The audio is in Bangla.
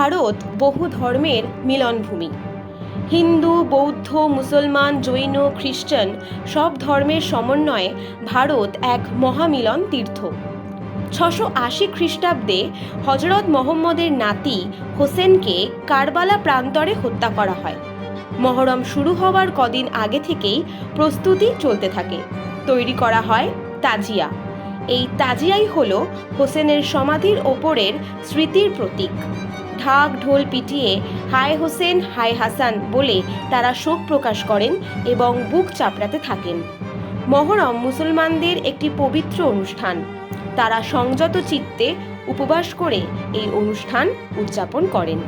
ভারত বহু ধর্মের মিলনভূমি। হিন্দু, বৌদ্ধ, মুসলমান, জৈন, খ্রিস্টান সব ধর্মের সমন্বয়ে ভারত এক মহামিলন তীর্থ। 680 খ্রিস্টাব্দে হজরত মোহাম্মদের নাতি হোসেনকে কারবালা প্রান্তরে হত্যা করা হয়। মহরম শুরু হওয়ার কদিন আগে থেকেই প্রস্তুতি চলতে থাকে। তৈরি করা হয় তাজিয়া। এই তাজিয়াই হলো হোসেনের সমাধির ওপরের স্মৃতির প্রতীক। ঢাক ঢোল পিটিয়ে হায় হোসেন হায় হাসান বলে তারা শোক প্রকাশ করেন এবং বুক চাপড়াতে থাকেন। মহরম মুসলমানদের একটি পবিত্র অনুষ্ঠান। তারা সংযত চিত্তে উপবাস করে এই অনুষ্ঠান উদযাপন করেন।